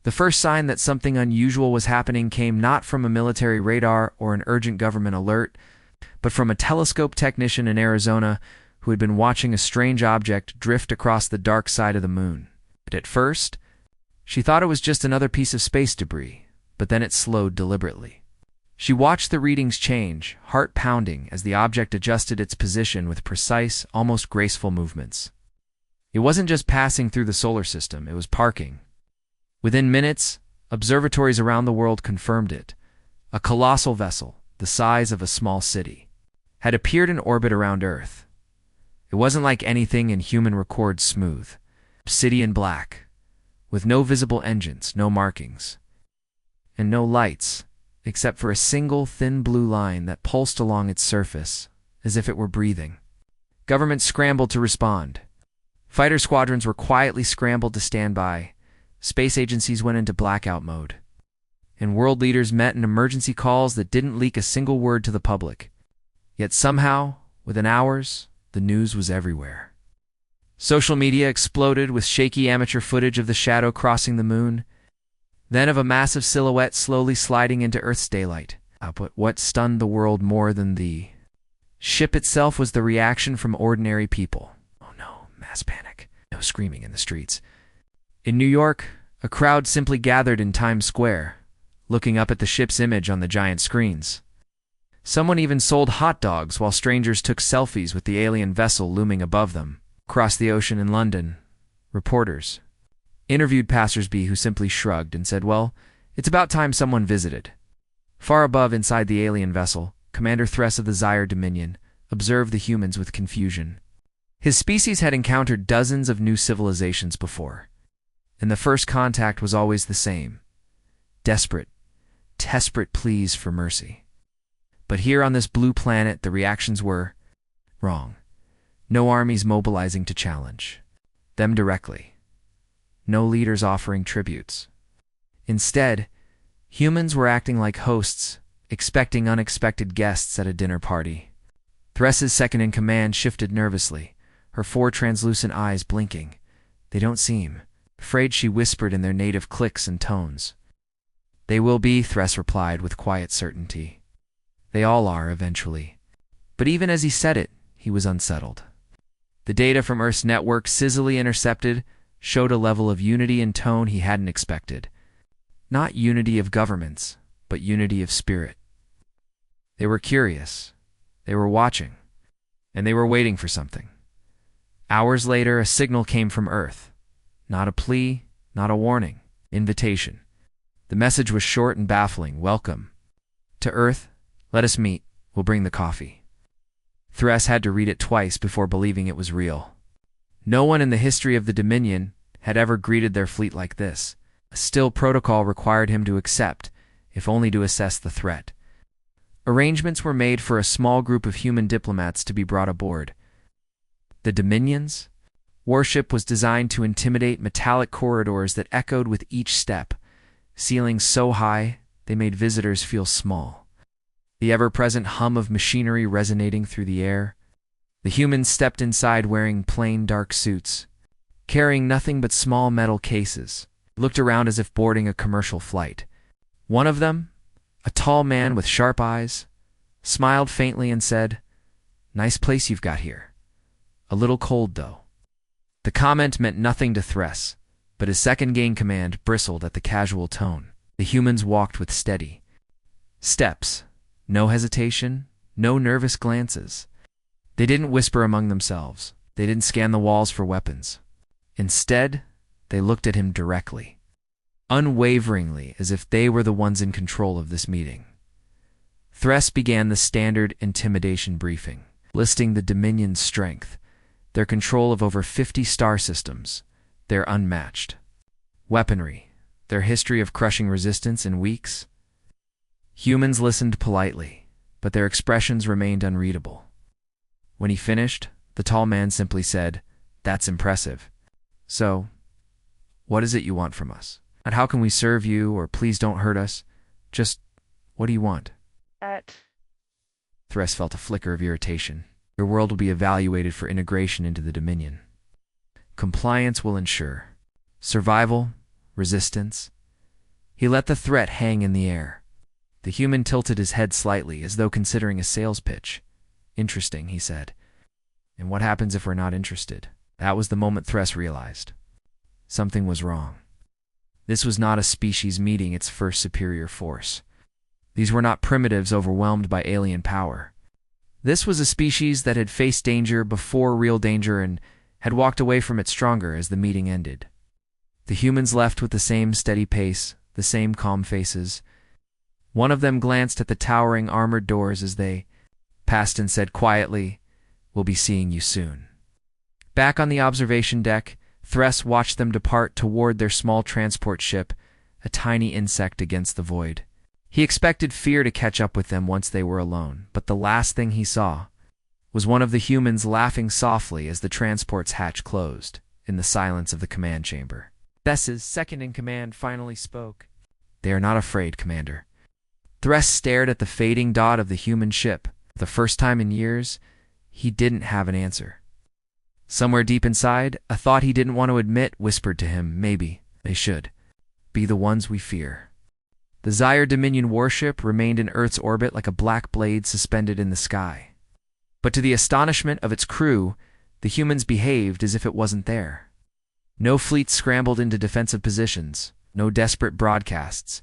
The first sign that something unusual was happening came not from a military radar or an urgent government alert, but from a telescope technician in Arizona who had been watching a strange object drift across the dark side of the moon. At first, she thought it was just another piece of space debris, but then it slowed deliberately. She watched the readings change, heart pounding, as the object adjusted its position with precise, almost graceful movements. It wasn't just passing through the solar system, it was parking. Within minutes, observatories around the world confirmed it. A colossal vessel, the size of a small city, had appeared in orbit around Earth. It wasn't like anything in human record smooth. Obsidian black, with no visible engines, no markings, and no lights, except for a single thin blue line that pulsed along its surface, as if it were breathing. Governments scrambled to respond. Fighter squadrons were quietly scrambled to stand by. Space agencies went into blackout mode. And world leaders met in emergency calls that didn't leak a single word to the public. Yet somehow, within hours, the news was everywhere. Social media exploded with shaky amateur footage of the shadow crossing the moon, then of a massive silhouette slowly sliding into Earth's daylight. But what stunned the world more than the ship itself was the reaction from ordinary people. Oh no, mass panic. No screaming in the streets. In New York, a crowd simply gathered in Times Square, looking up at the ship's image on the giant screens. Someone even sold hot dogs while strangers took selfies with the alien vessel looming above them. Across the ocean in London, reporters interviewed passersby who simply shrugged and said, well, it's about time someone visited. Far above inside the alien vessel, Commander Thress of the Zyre Dominion observed the humans with confusion. His species had encountered dozens of new civilizations before, and the first contact was always the same. Desperate pleas for mercy. But here on this blue planet, the reactions were wrong. No armies mobilizing to challenge them directly. No leaders offering tributes. Instead, humans were acting like hosts, expecting unexpected guests at a dinner party. Thress's second-in-command shifted nervously, her 4 translucent eyes blinking. They don't seem afraid, she whispered in their native clicks and tones. They will be, Thress replied with quiet certainty. They all are, eventually. But even as he said it, he was unsettled. The data from Earth's network, sizzily intercepted, showed a level of unity and tone he hadn't expected. Not unity of governments, but unity of spirit. They were curious. They were watching. And they were waiting for something. Hours later, a signal came from Earth. Not a plea, not a warning. Invitation. The message was short and baffling. Welcome. To Earth, let us meet. We'll bring the coffee. Thress had to read it twice before believing it was real. No one in the history of the Dominion had ever greeted their fleet like this. A still protocol required him to accept, if only to assess the threat. Arrangements were made for a small group of human diplomats to be brought aboard. The Dominion's warship was designed to intimidate metallic corridors that echoed with each step, ceilings so high they made visitors feel small. The ever-present hum of machinery resonating through the air. The humans stepped inside wearing plain dark suits, carrying nothing but small metal cases, looked around as if boarding a commercial flight. One of them, a tall man with sharp eyes, smiled faintly and said, "Nice place you've got here. A little cold, though." The comment meant nothing to Thress, but his second-in-command bristled at the casual tone. The humans walked with steady steps. No hesitation, no nervous glances. They didn't whisper among themselves. They didn't scan the walls for weapons. Instead, they looked at him directly, unwaveringly, as if they were the ones in control of this meeting. Thress began the standard intimidation briefing, listing the Dominion's strength, their control of over 50 star systems, their unmatched weaponry, their history of crushing resistance in weeks. Humans listened politely, but their expressions remained unreadable. When he finished, the tall man simply said, "That's impressive. So, what is it you want from us? And how can we serve you, or please don't hurt us? Just, what do you want?" Thress felt a flicker of irritation. Your world will be evaluated for integration into the Dominion. Compliance will ensure survival, resistance, He let the threat hang in the air. The human tilted his head slightly, as though considering a sales pitch. "Interesting," he said. "And what happens if we're not interested?" That was the moment Thress realized. Something was wrong. This was not a species meeting its first superior force. These were not primitives overwhelmed by alien power. This was a species that had faced danger before real danger and had walked away from it stronger as the meeting ended. The humans left with the same steady pace, the same calm faces. One of them glanced at the towering armored doors as they passed and said quietly, "We'll be seeing you soon." Back on the observation deck, Thress watched them depart toward their small transport ship, a tiny insect against the void. He expected fear to catch up with them once they were alone, but the last thing he saw was one of the humans laughing softly as the transport's hatch closed in the silence of the command chamber. Thress's second-in-command finally spoke. "They are not afraid, Commander." Thress stared at the fading dot of the human ship. For the first time in years, he didn't have an answer. Somewhere deep inside, a thought he didn't want to admit whispered to him, maybe they should be the ones we fear. The Zyre Dominion warship remained in Earth's orbit like a black blade suspended in the sky. But to the astonishment of its crew, the humans behaved as if it wasn't there. No fleets scrambled into defensive positions, no desperate broadcasts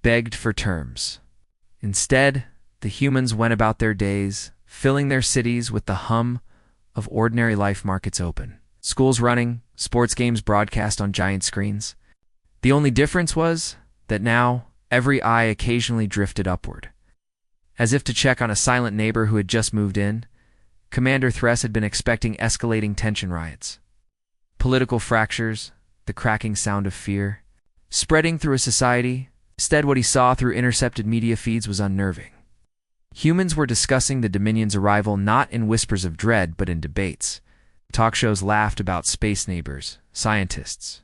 begged for terms. Instead, the humans went about their days, filling their cities with the hum of ordinary life. Markets open, schools running, sports games broadcast on giant screens. The only difference was that now every eye occasionally drifted upward. As if to check on a silent neighbor who had just moved in, Commander Thress had been expecting escalating tension riots. Political fractures, the cracking sound of fear, spreading through a society. Instead, what he saw through intercepted media feeds was unnerving. Humans were discussing the Dominion's arrival not in whispers of dread, but in debates. Talk shows laughed about space neighbors, scientists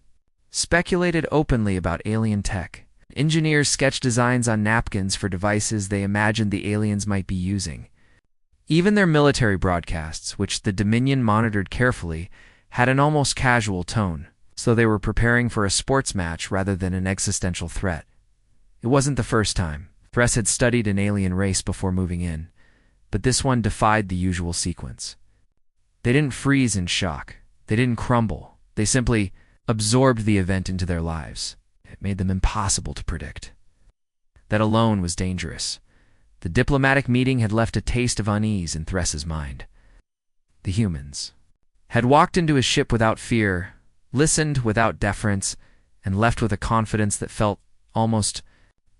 speculated openly about alien tech. Engineers sketched designs on napkins for devices they imagined the aliens might be using. Even their military broadcasts, which the Dominion monitored carefully, had an almost casual tone, so they were preparing for a sports match rather than an existential threat. It wasn't the first time. Thress had studied an alien race before moving in, but this one defied the usual sequence. They didn't freeze in shock. They didn't crumble. They simply absorbed the event into their lives. It made them impossible to predict. That alone was dangerous. The diplomatic meeting had left a taste of unease in Thress's mind. The humans had walked into his ship without fear, listened without deference, and left with a confidence that felt almost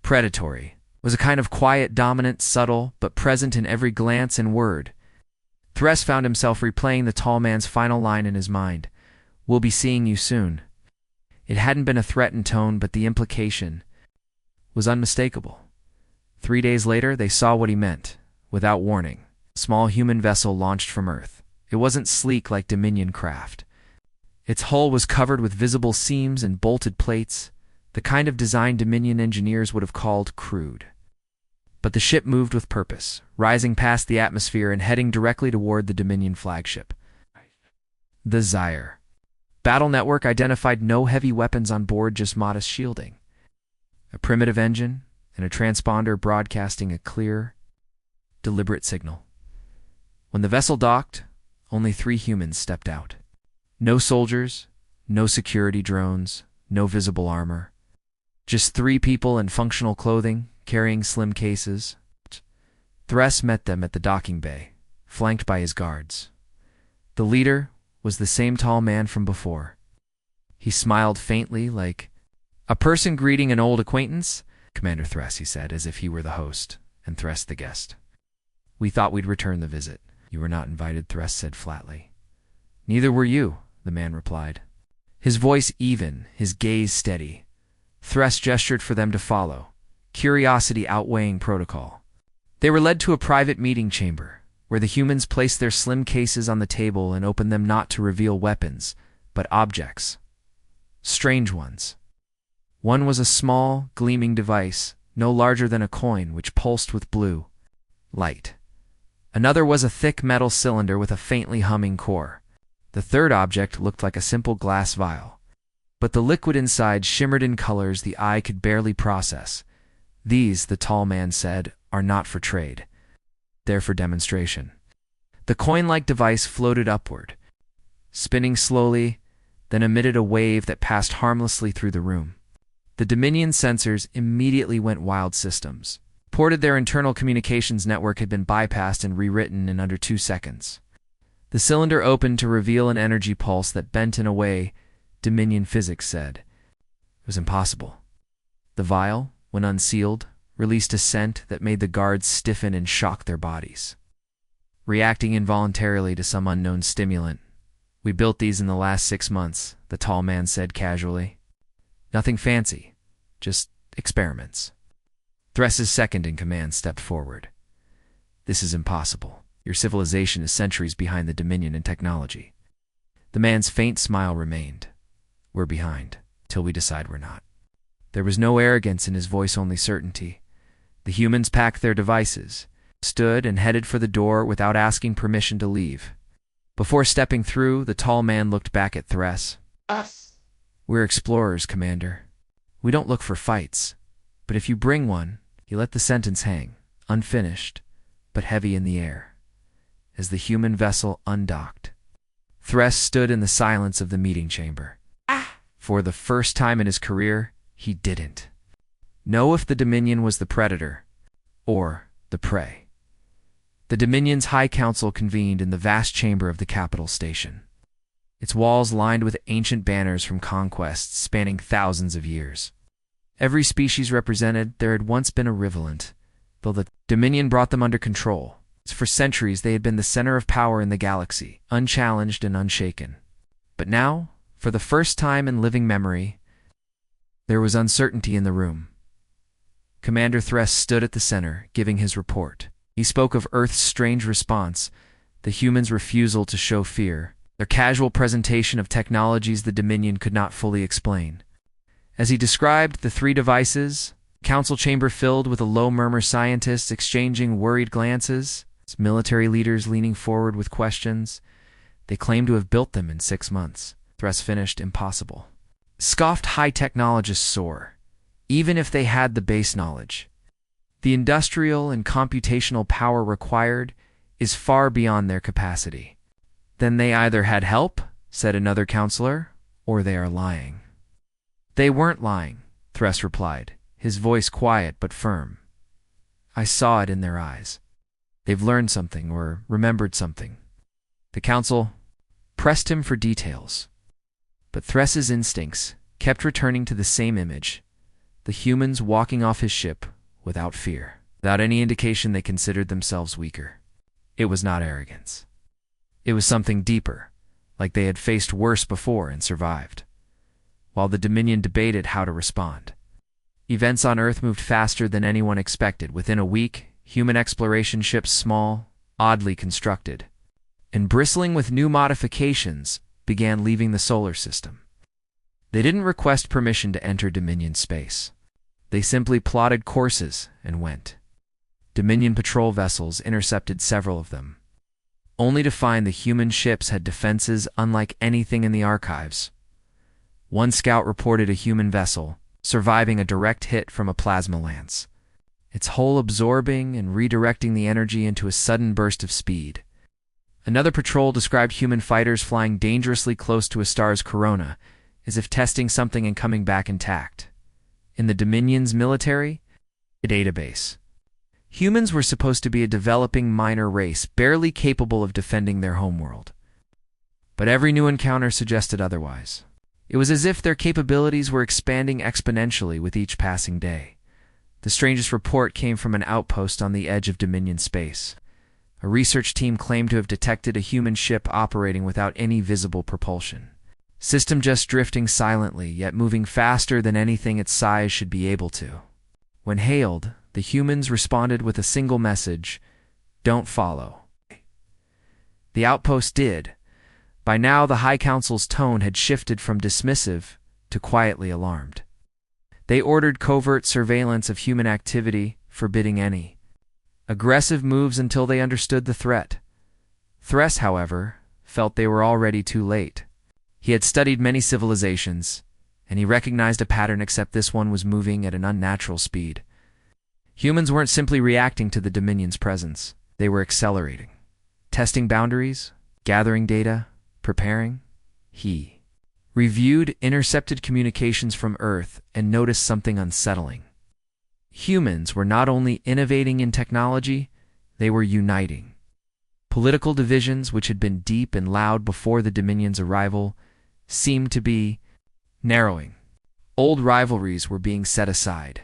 predatory. It was a kind of quiet, dominant, subtle, but present in every glance and word. Thress found himself replaying the tall man's final line in his mind. "We'll be seeing you soon." It hadn't been a threat in tone, but the implication was unmistakable. 3 days later, they saw what he meant. Without warning, a small human vessel launched from Earth. It wasn't sleek like Dominion craft. Its hull was covered with visible seams and bolted plates, the kind of design Dominion engineers would have called crude. But the ship moved with purpose, rising past the atmosphere and heading directly toward the Dominion flagship. The Zyre Battle Network identified no heavy weapons on board, just modest shielding. A primitive engine and a transponder broadcasting a clear, deliberate signal. When the vessel docked, only 3 humans stepped out. No soldiers, no security drones, no visible armor. Just 3 people in functional clothing, carrying slim cases. Thress met them at the docking bay, flanked by his guards. The leader was the same tall man from before. He smiled faintly, like a person greeting an old acquaintance. "Commander Thress," he said, as if he were the host, and Thress the guest. "We thought we'd return the visit." "You were not invited," Thress said flatly. "Neither were you," the man replied. His voice even, his gaze steady. Thress gestured for them to follow, curiosity outweighing protocol. They were led to a private meeting chamber, where the humans placed their slim cases on the table and opened them not to reveal weapons, but objects. Strange ones. One was a small, gleaming device, no larger than a coin, which pulsed with blue light. Another was a thick metal cylinder with a faintly humming core. The third object looked like a simple glass vial. but the liquid inside shimmered in colors the eye could barely process. "These," the tall man said, "are not for trade. They're for demonstration." The coin-like device floated upward, spinning slowly, then emitted a wave that passed harmlessly through the room. The Dominion sensors immediately went wild. Systems reported their internal communications network had been bypassed and rewritten in under 2 seconds. The cylinder opened to reveal an energy pulse that bent in a way Dominion physics said it was impossible. The vial, when unsealed, released a scent that made the guards stiffen and shock their bodies. Reacting involuntarily to some unknown stimulant. "We built these in the last 6 months, the tall man said casually. "Nothing fancy, just experiments." Thress's second in command stepped forward. "This is impossible. Your civilization is centuries behind the Dominion in technology." The man's faint smile remained. "We're behind, till we decide we're not." There was no arrogance in his voice, only certainty. The humans packed their devices, stood and headed for the door without asking permission to leave. Before stepping through, the tall man looked back at Thress. Us. "We're explorers, Commander. We don't look for fights. But if you bring one," he let the sentence hang, unfinished, but heavy in the air, as the human vessel undocked. Thress stood in the silence of the meeting chamber. For the first time in his career, he didn't know if the Dominion was the predator or the prey. The Dominion's High Council convened in the vast chamber of the capital station, its walls lined with ancient banners from conquests spanning thousands of years. Every species represented, there had once been a rivalent, though the Dominion brought them under control. For centuries they had been the center of power in the galaxy, unchallenged and unshaken. But now, for the first time in living memory, there was uncertainty in the room. Commander Thress stood at the center, giving his report. He spoke of Earth's strange response, the humans' refusal to show fear, their casual presentation of technologies the Dominion could not fully explain. As he described the 3 devices, council chamber filled with a low murmur, scientists exchanging worried glances, military leaders leaning forward with questions. They claimed to have built them in 6 months. Thress finished. "Impossible," scoffed high technologists sore. "Even if they had the base knowledge, the industrial and computational power required is far beyond their capacity." "Then they either had help," said another counselor, "or they are lying." "They weren't lying," Thress replied, his voice quiet but firm. "I saw it in their eyes. They've learned something or remembered something." The council pressed him for details, but Thress's instincts kept returning to the same image, the humans walking off his ship without fear, without any indication they considered themselves weaker. It was not arrogance. It was something deeper, like they had faced worse before and survived. While the Dominion debated how to respond, events on Earth moved faster than anyone expected. Within a week, human exploration ships, small, oddly constructed, and bristling with new modifications, began leaving the solar system. They didn't request permission to enter Dominion space. They simply plotted courses and went. Dominion patrol vessels intercepted several of them, only to find the human ships had defenses unlike anything in the archives. One scout reported a human vessel surviving a direct hit from a plasma lance, its hull absorbing and redirecting the energy into a sudden burst of speed. Another patrol described human fighters flying dangerously close to a star's corona, as if testing something and coming back intact. In the Dominion's military database, humans were supposed to be a developing minor race, barely capable of defending their homeworld. But every new encounter suggested otherwise. It was as if their capabilities were expanding exponentially with each passing day. The strangest report came from an outpost on the edge of Dominion space. A research team claimed to have detected a human ship operating without any visible propulsion. System just drifting silently, yet moving faster than anything its size should be able to. When hailed, the humans responded with a single message: "Don't follow." The outpost did. By now, the High Council's tone had shifted from dismissive to quietly alarmed. They ordered covert surveillance of human activity, forbidding any aggressive moves until they understood the threat. Thress, however, felt they were already too late. He had studied many civilizations, and he recognized a pattern, except this one was moving at an unnatural speed. Humans weren't simply reacting to the Dominion's presence. They were accelerating. Testing boundaries, gathering data, preparing. He reviewed intercepted communications from Earth and noticed something unsettling. Humans were not only innovating in technology, they were uniting. Political divisions, which had been deep and loud before the Dominion's arrival, seemed to be narrowing. Old rivalries were being set aside.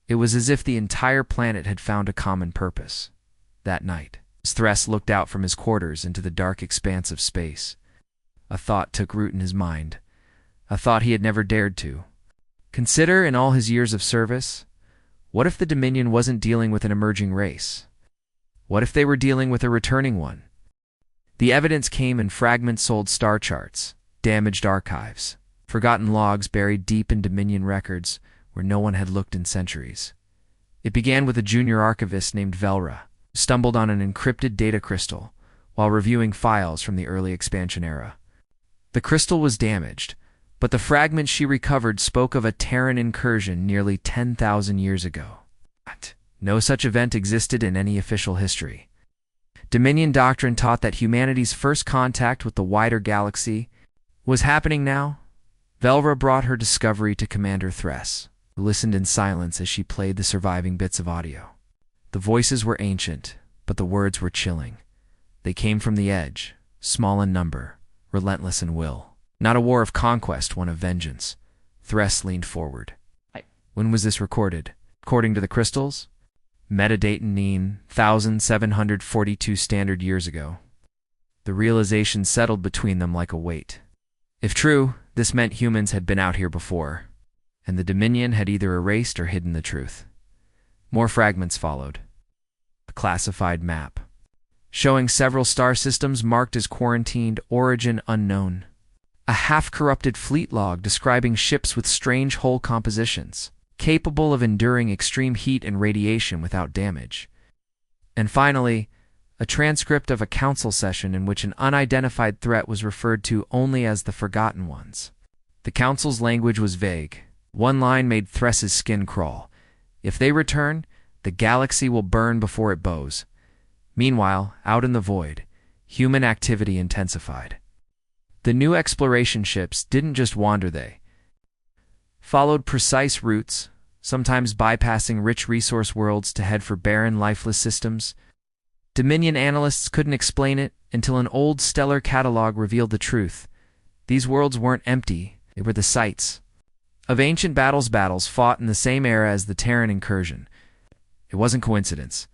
It was as if the entire planet had found a common purpose. That night, Thress looked out from his quarters into the dark expanse of space. A thought took root in his mind, a thought he had never dared to consider in all his years of service. What if the Dominion wasn't dealing with an emerging race? What if they were dealing with a returning one? The evidence came in fragment-sold star charts, damaged archives, forgotten logs buried deep in Dominion records where no one had looked in centuries. It began with a junior archivist named Velra, who stumbled on an encrypted data crystal while reviewing files from the early expansion era. The crystal was damaged, but the fragments she recovered spoke of a Terran incursion nearly 10,000 years ago. No such event existed in any official history. Dominion doctrine taught that humanity's first contact with the wider galaxy was happening now. Velra brought her discovery to Commander Thress, who listened in silence as she played the surviving bits of audio. The voices were ancient, but the words were chilling. They came from the edge, small in number, relentless in will. Not a war of conquest, one of vengeance. Thress leaned forward. When was this recorded? According to the crystals? Metadate 1742 standard years ago. The realization settled between them like a weight. If true, this meant humans had been out here before, and the Dominion had either erased or hidden the truth. More fragments followed. A classified map, showing several star systems marked as quarantined, origin unknown. A half-corrupted fleet log describing ships with strange hull compositions, capable of enduring extreme heat and radiation without damage. And finally, a transcript of a council session in which an unidentified threat was referred to only as the Forgotten Ones. The council's language was vague. One line made Thress's skin crawl. If they return, the galaxy will burn before it bows. Meanwhile, out in the void, human activity intensified. The new exploration ships didn't just wander, they followed precise routes, sometimes bypassing rich resource worlds to head for barren, lifeless systems. Dominion analysts couldn't explain it until an old stellar catalog revealed the truth. These worlds weren't empty, they were the sites of ancient battles fought in the same era as the Terran incursion. It wasn't coincidence.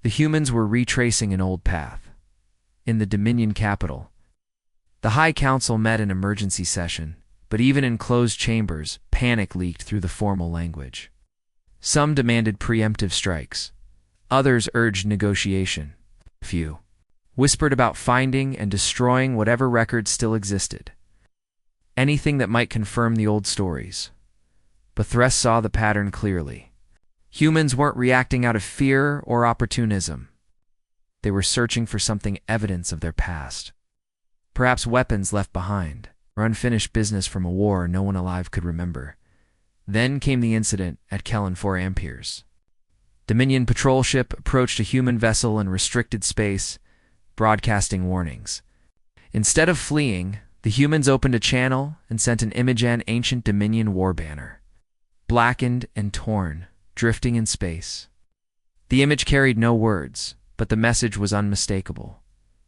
The humans were retracing an old path. In the Dominion capital, the High Council met in emergency session, but even in closed chambers, panic leaked through the formal language. Some demanded preemptive strikes. Others urged negotiation. Few whispered about finding and destroying whatever records still existed. Anything that might confirm the old stories. But Thress saw the pattern clearly. Humans weren't reacting out of fear or opportunism. They were searching for something evidence of their past. Perhaps weapons left behind, or unfinished business from a war no one alive could remember. Then came the incident at Kellen 4 Amperes. Dominion patrol ship approached a human vessel in restricted space, broadcasting warnings. Instead of fleeing, the humans opened a channel and sent an Imogen ancient Dominion war banner. Blackened and torn, drifting in space. The image carried no words, but the message was unmistakable.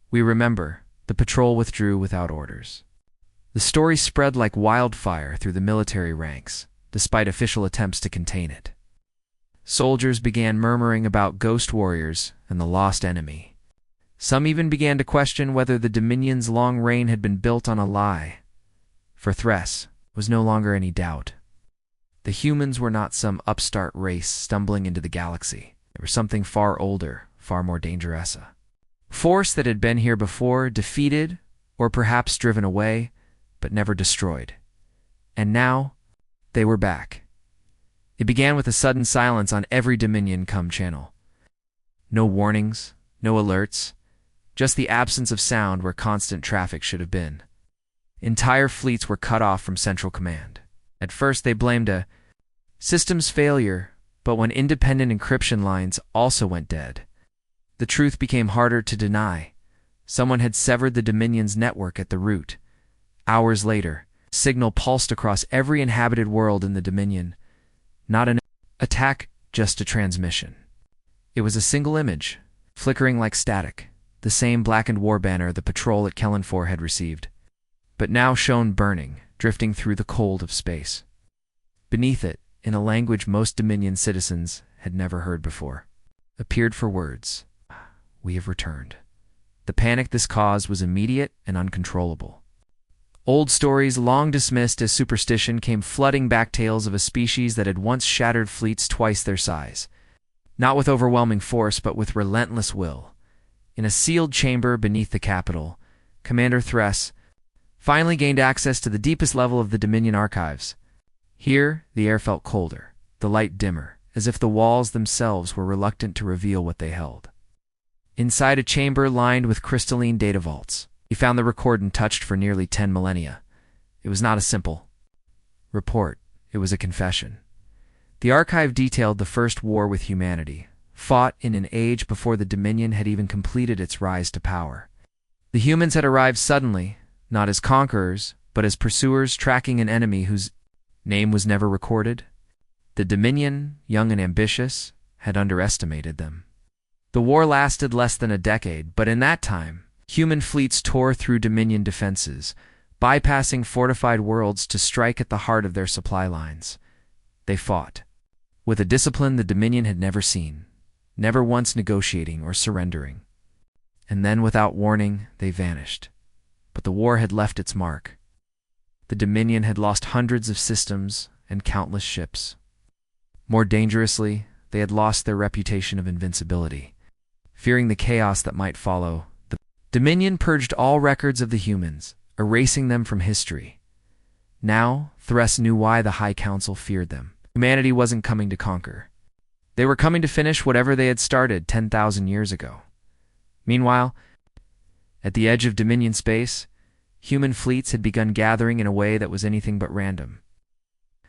We remember. The patrol withdrew without orders. The story spread like wildfire through the military ranks, despite official attempts to contain it. Soldiers began murmuring about ghost warriors and the lost enemy. Some even began to question whether the Dominion's long reign had been built on a lie. For Thress was no longer any doubt. The humans were not some upstart race stumbling into the galaxy. They were something far older, far more dangerous. Force that had been here before, defeated, or perhaps driven away, but never destroyed. And now, they were back. It began with a sudden silence on every Dominion come channel. No warnings, no alerts, just the absence of sound where constant traffic should have been. Entire fleets were cut off from Central Command. At first they blamed a systems failure, but when independent encryption lines also went dead, the truth became harder to deny. Someone had severed the Dominion's network at the root. Hours later, signal pulsed across every inhabited world in the Dominion. Not an attack, just a transmission. It was a single image, flickering like static, the same blackened war banner the patrol at Kellenfor had received, but now shown burning, drifting through the cold of space. Beneath it, in a language most Dominion citizens had never heard before, appeared four words: "We have returned." The panic this caused was immediate and uncontrollable. Old stories long dismissed as superstition came flooding back, tales of a species that had once shattered fleets twice their size. Not with overwhelming force, but with relentless will. In a sealed chamber beneath the Capitol, Commander Thress finally gained access to the deepest level of the Dominion archives. Here, the air felt colder, the light dimmer, as if the walls themselves were reluctant to reveal what they held. Inside a chamber lined with crystalline data vaults, he found the record untouched for nearly 10 millennia. It was not a simple report, it was a confession. The archive detailed the first war with humanity, fought in an age before the Dominion had even completed its rise to power. The humans had arrived suddenly, not as conquerors, but as pursuers tracking an enemy whose name was never recorded. The Dominion, young and ambitious, had underestimated them. The war lasted less than a decade, but in that time, human fleets tore through Dominion defenses, bypassing fortified worlds to strike at the heart of their supply lines. They fought, with a discipline the Dominion had never seen, never once negotiating or surrendering. And then, without warning, they vanished. But the war had left its mark. The Dominion had lost hundreds of systems and countless ships. More dangerously, they had lost their reputation of invincibility. Fearing the chaos that might follow, the Dominion purged all records of the humans, erasing them from history. Now, Thress knew why the High Council feared them. Humanity wasn't coming to conquer. They were coming to finish whatever they had started 10,000 years ago. Meanwhile, at the edge of Dominion space, human fleets had begun gathering in a way that was anything but random.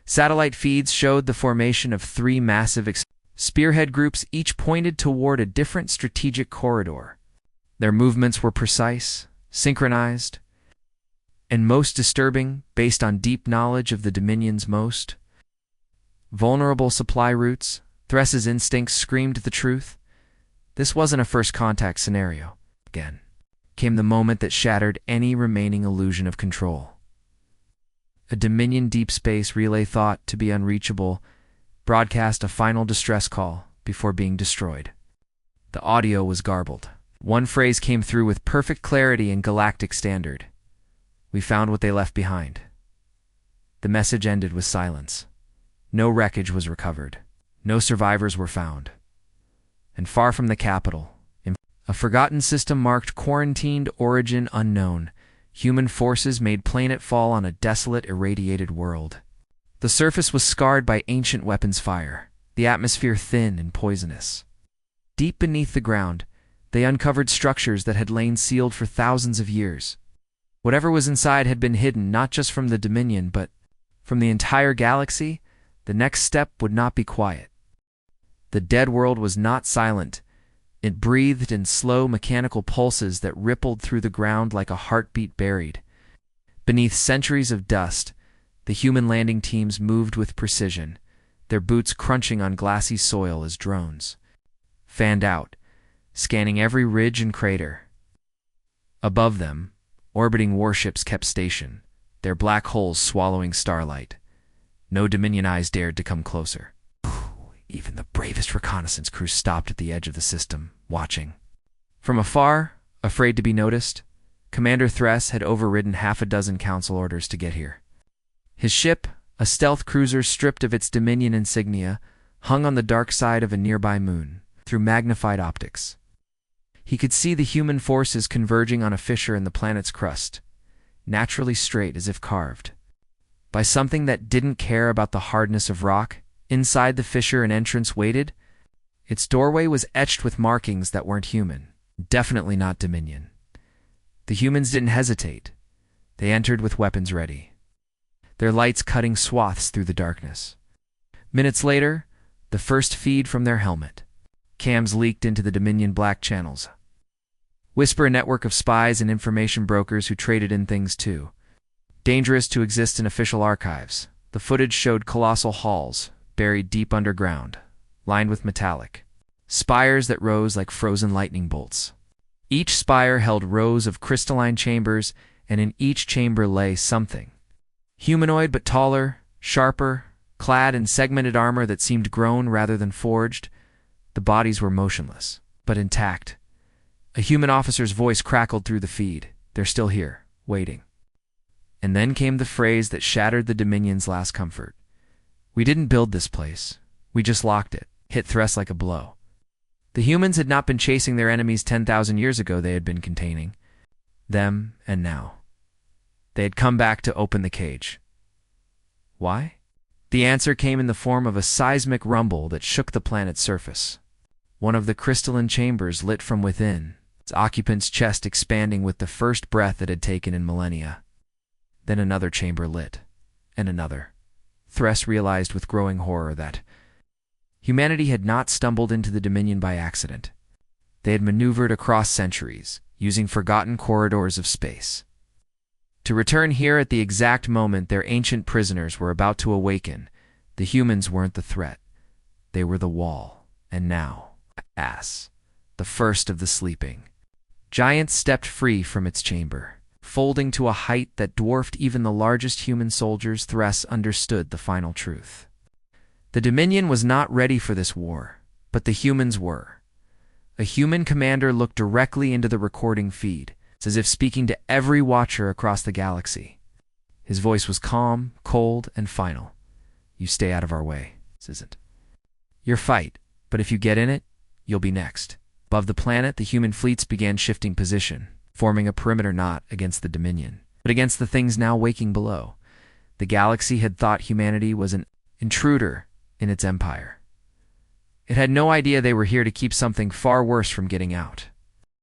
Satellite feeds showed the formation of three massive spearhead groups, each pointed toward a different strategic corridor. Their movements were precise, synchronized, and most disturbing, based on deep knowledge of the Dominion's most vulnerable supply routes. Thress's instincts screamed the truth. This wasn't a first contact scenario. Again came the moment that shattered any remaining illusion of control. A Dominion deep space relay thought to be unreachable broadcast a final distress call before being destroyed. The audio was garbled. One phrase came through with perfect clarity in Galactic standard: "We found what they left behind." The message ended with silence. No wreckage was recovered. No survivors were found. And far from the capital, in a forgotten system marked quarantined origin unknown, human forces made planetfall on a desolate, irradiated world. The surface was scarred by ancient weapons fire, the atmosphere thin and poisonous. Deep beneath the ground, they uncovered structures that had lain sealed for thousands of years. Whatever was inside had been hidden not just from the Dominion, but from the entire galaxy. The next step would not be quiet. The dead world was not silent. It breathed in slow mechanical pulses that rippled through the ground like a heartbeat buried. Beneath centuries of dust, the human landing teams moved with precision, their boots crunching on glassy soil as drones fanned out, scanning every ridge and crater. Above them, orbiting warships kept station, their black holes swallowing starlight. No Dominion eyes dared to come closer. Even the bravest reconnaissance crews stopped at the edge of the system, watching. From afar, afraid to be noticed, Commander Thress had overridden half a dozen council orders to get here. His ship, a stealth cruiser stripped of its Dominion insignia, hung on the dark side of a nearby moon, through magnified optics. He could see the human forces converging on a fissure in the planet's crust, naturally straight as if carved. By something that didn't care about the hardness of rock, inside the fissure an entrance waited. Its doorway was etched with markings that weren't human, definitely not Dominion. The humans didn't hesitate. They entered with weapons ready. their lights cutting swaths through the darkness. Minutes later, the first feed from their helmet. Cams leaked into the Dominion Black channels. Whisper, a network of spies and information brokers who traded in things too. Dangerous to exist in official archives. The footage showed colossal halls, buried deep underground, lined with metallic spires that rose like frozen lightning bolts. Each spire held rows of crystalline chambers, and in each chamber lay something. Humanoid but taller, sharper, clad in segmented armor that seemed grown rather than forged. The bodies were motionless, but intact. A human officer's voice crackled through the feed. "They're still here, waiting." And then came the phrase that shattered the Dominion's last comfort. "We didn't build this place. We just locked it." Hit Thress like a blow. The humans had not been chasing their enemies 10,000 years ago. They had been containing them, and now they had come back to open the cage. Why? The answer came in the form of a seismic rumble that shook the planet's surface. One of the crystalline chambers lit from within, its occupant's chest expanding with the first breath it had taken in millennia. Then another chamber lit, and another. Thress realized with growing horror that humanity had not stumbled into the Dominion by accident. They had maneuvered across centuries, using forgotten corridors of space, to return here at the exact moment their ancient prisoners were about to awaken. The humans weren't the threat. They were the wall. And now, the first of the sleeping giants stepped free from its chamber, folding to a height that dwarfed even the largest human soldiers. Thress understood the final truth. The Dominion was not ready for this war, but the humans were. A human commander looked directly into the recording feed, as if speaking to every watcher across the galaxy. His voice was calm, cold, and final. "You stay out of our way, isn't your fight, but if you get in it, you'll be next." Above the planet, the human fleets began shifting position, forming a perimeter not against the Dominion, but against the things now waking below. The galaxy had thought humanity was an intruder in its empire. It had no idea they were here to keep something far worse from getting out.